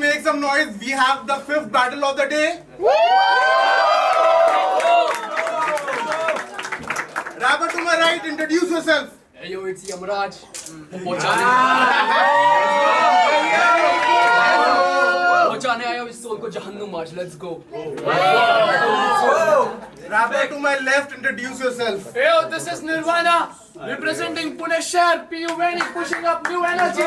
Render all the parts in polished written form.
make some noise. We have the fifth battle of the day. Rapper to my right, introduce yourself. Hey yo, it's Yamraj. पहुंचाने आया इस soul को जहन्नुम आज. Let's go. Rapper to my left, introduce yourself. Hey, yo, this is Nirvana, representing Pune Shahar. PU Veni pushing up new energy.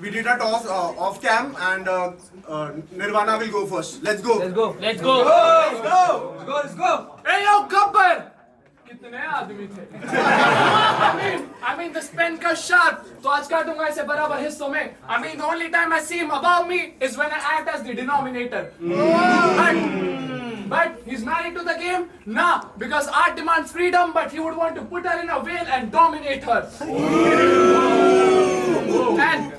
We did a toss off cam and Nirvana will go first. Let's go. Let's go. Hey, yo, Gabbar. कितने आदमी थे? I mean, this pen का sharp. तो आज काटूंगा इसे बराबर हिस्सों में. I mean, the only time I see him above me is when I act as the denominator. But he's married to the game? Nah, because art demands freedom, but he would want to put her in a veil and dominate her. And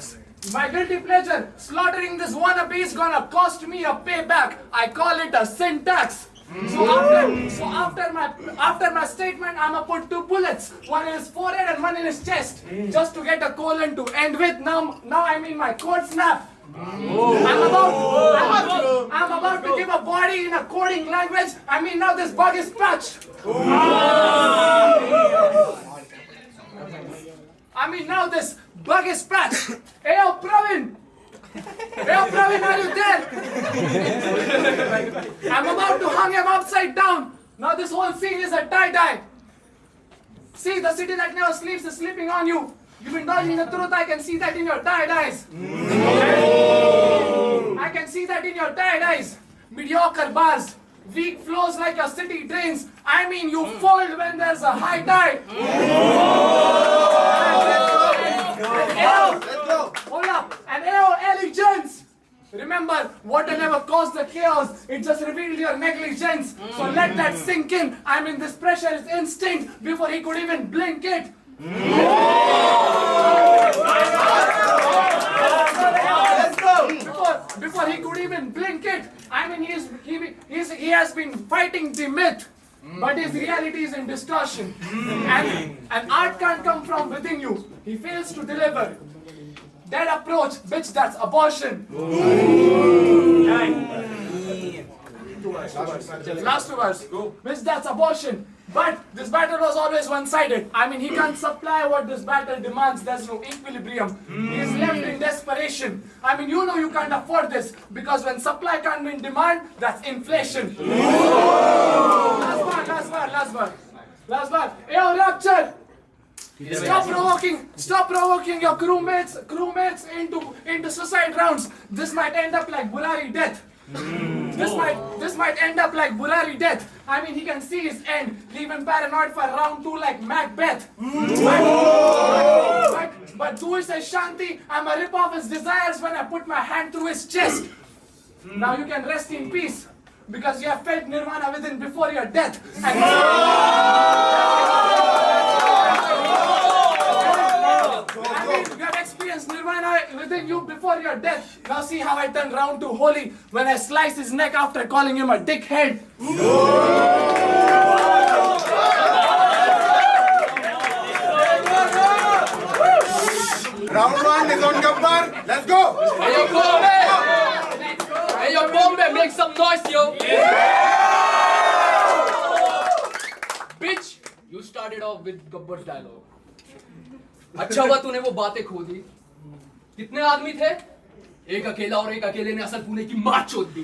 my guilty pleasure, slaughtering this wannabe is gonna cost me a payback. I call it a syntax. So after my statement, I'ma put 2 bullets, one in his forehead and one in his chest, just to get a colon to end with. Now I mean my code snap. I'm about to give a body in a coding language. I mean now this bug is patched. Hey yo, Pravin! Hey yo, Pravin, are you there? I'm about to hang him upside down. Now this whole scene is a tie-dye. See, the city that never sleeps is sleeping on you. You've been dodging the truth, I can see that in your tired eyes. I can see that in your tired eyes. Mediocre bars, weak flows like your city drains. I mean, you fold when there's a high tide. Let's go. Hold up, and AO allegiance. Remember, water never caused the chaos, it just revealed your negligence. So let that sink in. I mean, this pressure is instinct before he could even blink it. Let's go. Before he could even blink it. I mean, he has been fighting the myth. But his reality is in distortion. And art can't come from within you. He fails to deliver. That approach, bitch, that's abortion. Last 2 words. Bitch, that's abortion. But this battle was always one-sided. I mean, he can't supply what this battle demands. There's no equilibrium. He's left in desperation. I mean, you know you can't afford this. Because when supply can't meet demand, that's inflation. Last word. Yo, Rapture! Stop provoking your crewmates into suicide rounds. This might end up like Burari death. This might end up like Burari death. I mean, he can see his end, leave him paranoid for round 2 like Macbeth. But Dua says Shanti, I'ma rip off his desires when I put my hand through his chest. Now you can rest in peace, because you have felt Nirvana within before your death. You have experienced Nirvana within you before your death. Now see how I turn round to holy when I slice his neck after calling him a dickhead. Round 1 is on Gabbar. Let's go. Hey yo, Bombay, make some noise, yo. Bitch, you started off with Gabbar's dialogue. अच्छा हुआ तूने वो बातें खो दी. कितने आदमी थे? एक अकेला और एक अकेले ने असल पुणे की मार चोद दी.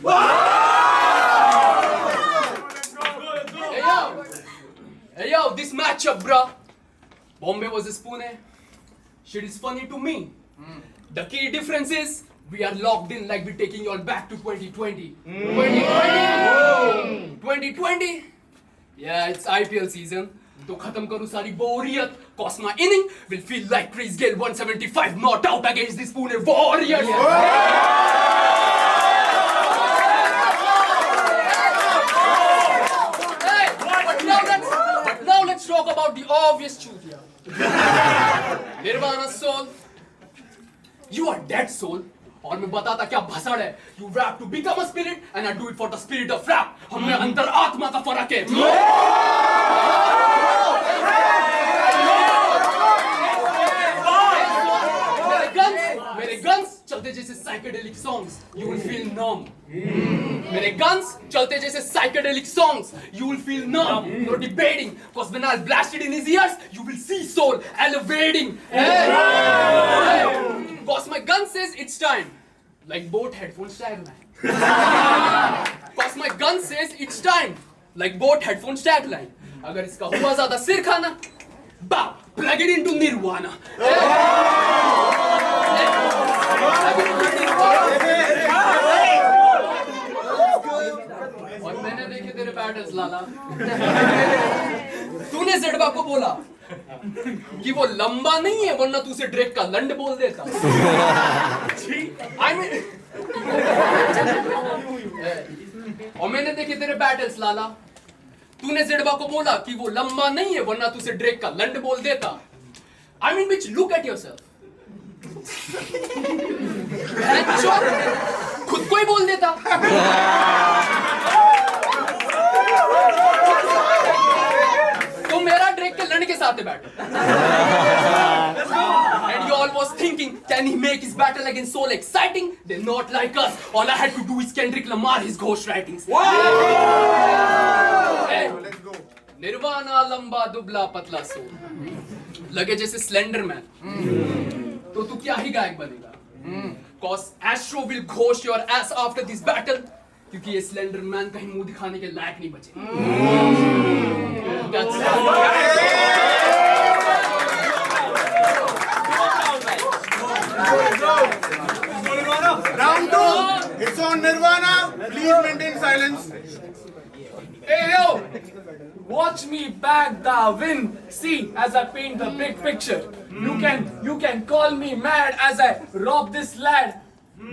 Hey yo, this matchup, bruh. Bombay versus Pune. Shit is funny to me. The key difference is we are locked in like we're taking you all back to 2020. 2020? Yeah, it's IPL season. तो खत्म करूं सारी बोरियत. Cause my inning will feel like Chris Gayle 175 not out against this Pune Warriors. Hey, but now let's talk about the obvious truth here. Nirvana soul, you are dead soul. और मैं बताता क्या भसड़ है. You rap to become a spirit and I do it for the spirit of rap. हमने अंतर आत्मा का फर्क है. चलते जैसे psychedelic songs you will feel नम मेरे guns चलते जैसे psychedelic songs you will feel numb no debating cause when I'll blast it in his ears you will see soul elevating hey. Cause my gun says it's time like boat headphones tagline cause my gun says it's time like boat headphones tagline अगर इसका हुआ ज्यादा सिर खाना bow plug it into nirvana और मैंने देखे तेरे बैटल्स लाला तूने जेडबा को बोला कि वो लंबा नहीं है वरना तू उसे ड्रेक का लंड बोल देता I mean, और मैंने देखे तेरे बैटल्स लाला तूने जेडबा को बोला कि वो लंबा नहीं है वरना तू उसे ड्रेक का लंड बोल देता I mean bitch look at yourself खुद को ही बोल देता तो मेरा ड्रेक के लंड के साथ बैठो and you all was thinking can he make his battle against Soul exciting they're not like us all I had to do is Kendrick Lamar his ghost writings Let's go. Nirvana लंबा दुबला पतला soul लगे जैसे slender man तो तू क्या ही गायक बनेगा cause Astro will ghost your ass after this battle क्योंकि ये स्लेंडर मैन कहीं मुंह दिखाने के लायक नहीं बचे That's Round 2. It's on Nirvana. Please maintain silence. Hey yo! Watch me bag the win. See as I paint the big picture. You can call me mad as I rob this lad.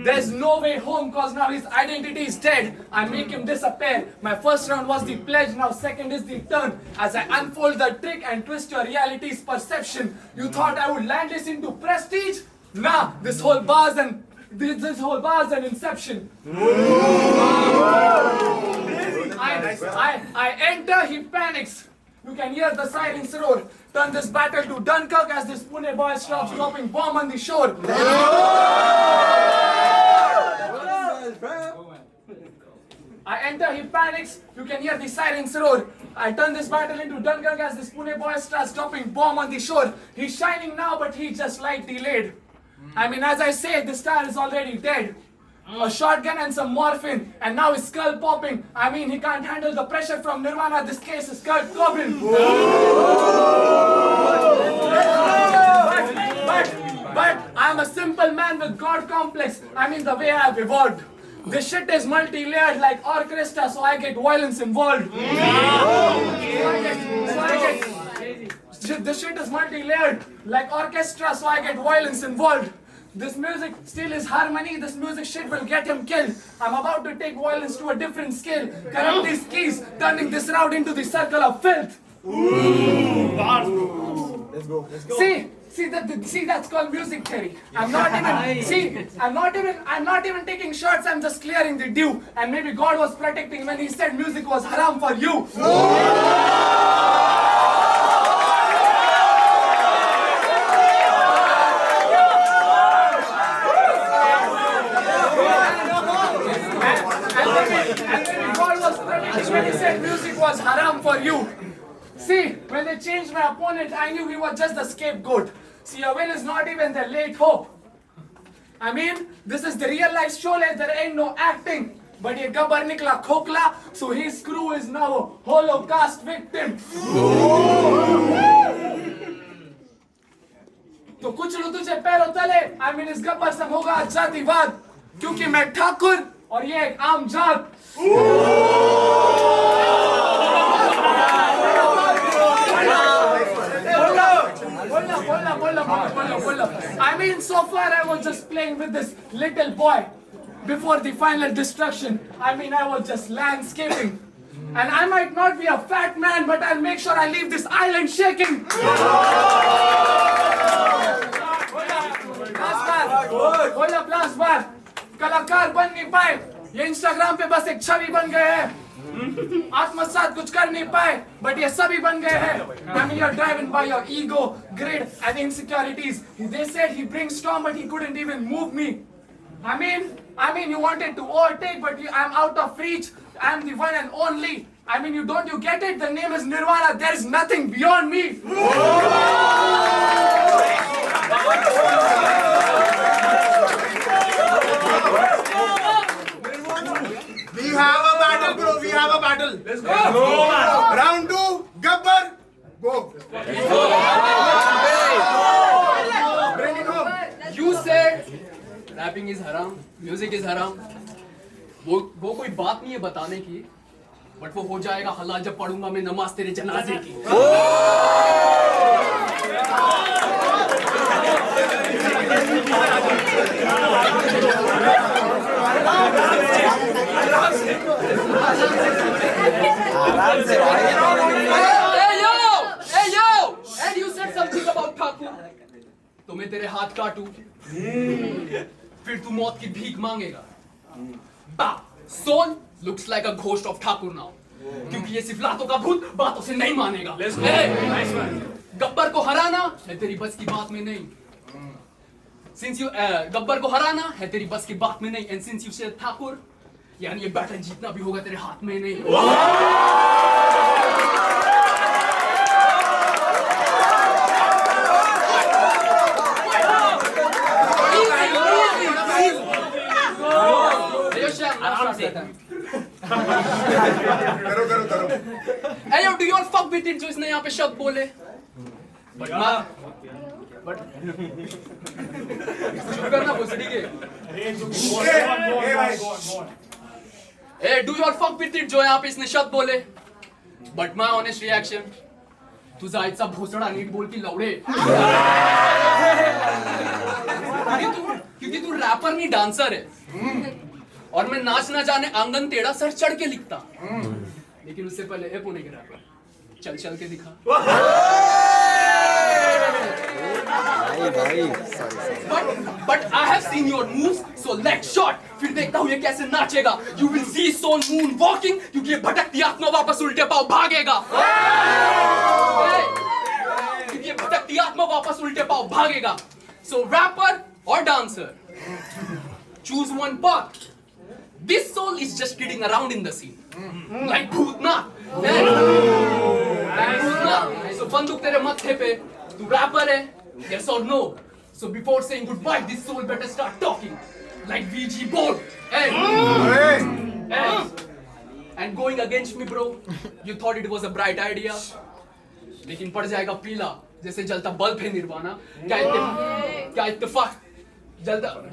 There's no way home cause now his identity is dead. I make him disappear. My first round was the pledge, now second is the turn. As I unfold the trick and twist your reality's perception. You thought I would land this into prestige? Nah, this whole bar's an inception. I enter, he panics. You can hear the sirens roar. Turn this battle to Dunkirk as this Pune boy stops dropping bomb on the shore. I enter, he panics. You can hear the sirens roar. I turn this battle into Dunkirk as this Pune boy starts dropping bomb on the shore. He's shining now, but he's just light delayed. I mean, as I say, the star is already dead. A shotgun and some morphine, and now his skull popping. I mean, he can't handle the pressure from Nirvana. This case is Kurt Cobain. But I'm a simple man with God complex. I mean, the way I've evolved. This shit is multi-layered like orchestra, so I get violence involved. This shit is multi-layered like orchestra, so I get violence involved. This music still is harmony. This music shit will get him killed. I'm about to take violence to a different scale. Corrupt these keys, turning this route into the circle of filth. Let's go. See, that's called music theory. I'm not even taking shots. I'm just clearing the dew. And maybe God was protecting when He said music was haram for you. When he said music was haram for you. See, when they changed my opponent, I knew he was just the scapegoat. See, a win is not even their late hope. I mean, this is the real life show, like there ain't no acting. But ye gabbar nikla khokla, so his crew is now a Holocaust victim. तो कुछ लो तुझे पैरों तले, I mean इस गब्बर से होगा जातिवाद, क्योंकि मैं ठाकुर और ये एक आम जात. I mean, so far I was just playing with this little boy before the final destruction. I mean, I was just landscaping. And I might not be a fat man, but I'll make sure I leave this island shaking. Hold up, last bar. कलाकार बन नहीं पाए, ये Instagram पे बस एक छवि बन गए हैं. आत्मसात कुछ कर नहीं पाए, but ये सभी बन गए हैं. I mean, you're driven by your ego, greed, and insecurities. They said he brings storm, but he couldn't even move me. I mean, you wanted to overtake, but I'm out of reach. I'm the one and only. I mean, you get it? The name is Nirvana. There is nothing beyond me. We have a battle, bro. We have a battle. Let's go. Round 2, Gabbar, go. Bring it home. You said rapping is haram, music is haram. वो कोई बात नहीं है बताने की, but वो हो जाएगा हल्ला जब पढ़ूंगा मैं नमाज तेरे जनाजे की. Hey yo! And you said something about Thakur. तो मैं तेरे हाथ काटूं, फिर तू मौत की भीख मांगेगा. Soul looks like a ghost of Thakur now. क्योंकि ये सिर्फ लातों का भूत बातों से नहीं मानेगा. गब्बर को हराना है तेरी बस की बात में नहीं. गब्बर को हराना है तेरी बस की बात में नहीं. And since you said Thakur, यानी ये बैटल जीतना भी होगा तेरे हाथ में नहीं. करो. Hey yo, do you all fuck with it जो इसने यहाँ पे शब्द बोले? But चुप करना भोसड़ी के. Hey, do you all fuck with it जो यहाँ पे इसने शब्द बोले? But my honest reaction, तू जायचा भोसड़ा नीट बोल की लौड़े. क्योंकि तू रैपर नहीं डांसर है. और मैं नाच ना जाने आंगन टेढ़ा सर चढ़ के लिखता. लेकिन उससे पहले ए पुणे के रैपर चल के दिखा. But I have seen your moves, so let's shot. फिर देखता हूँ ये कैसे नाचेगा. You will see soul moon walking, क्योंकि ये भटकती आत्मा वापस उल्टे पाँव भागेगा. क्योंकि ये भटकती आत्मा वापस उल्टे पाँव भागेगा. So rapper or dancer, choose one path. This soul is just kidding around in the scene. Like Bhutnath. So बंदूक तेरे मत्थे पे, तू rapper है, yes or no? So before saying goodbye, this soul better start talking. Like VG bold. Hey. And going against me, bro, you thought it was a bright idea. लेकिन पड़ जाएगा पीला, जैसे जलता बल्ब है निर्वाणा. क्या इत्तेफाक?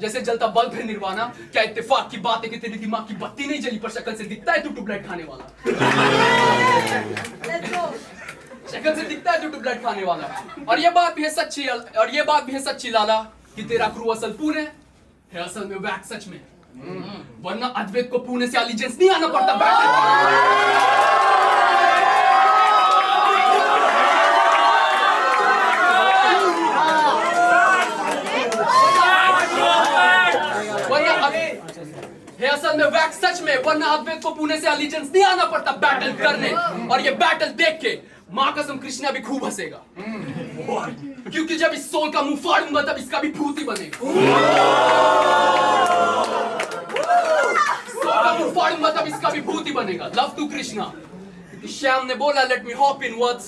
जैसे जलता बल्ब है निर्वाणा. क्या इत्तेफाक की बात है कि तेरी दिमाग की बत्ती नहीं जली, पर शक्ल से दिखता है तू ट्यूबलाइट खाने वाला. शक्ल से दिखता है तू ट्यूबलाइट खाने वाला. और ये बात भी है सच्ची लाला कि तेरा क्रू असल पुणे है, असल में वैक सच में. वरना अद्वैत को पुणे से एलिजेंस नहीं आना पड़ता बैटल. असल में वैक्स सच में, वरना अद्वैत को पुणे से एलिजेंस नहीं आना पड़ता बैटल करने. और ये बैटल देख के माँ कसम कृष्णा भी खूब हंसेगा. क्योंकि जब इस सोल का मुंह फाड़ूंगा तब इसका भी भूत ही बनेगा. सोल का मुंह फाड़ूंगा तब इसका भी भूत ही बनेगा. Love to Krishna. क्योंकि श्याम ने बोला let me hop in words.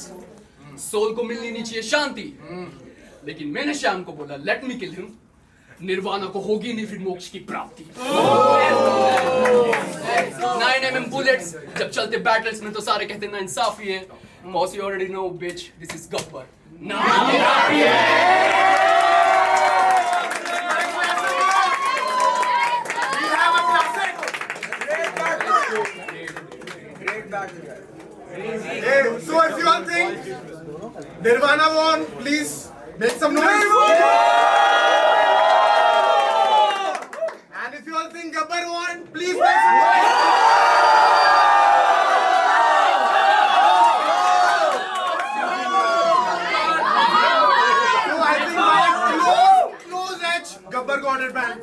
Soul को मिलनी नहीं चाहिए शांति, लेकिन मैंने श्याम को बोला लेट मी किल हिम. निर्वाणा को होगी नहीं फिर मोक्ष की प्राप्ति. 9mm bullets जब चलते बैटल्स में तो सारे कहते ना इंसाफी है. Boss, you already know, bitch. This is Gabbar. Hey, so if you all think Nirvana won, please make some noise. And if you all think Gabbar won, please make some noise. So I think by close edge, Gabbar got it, man.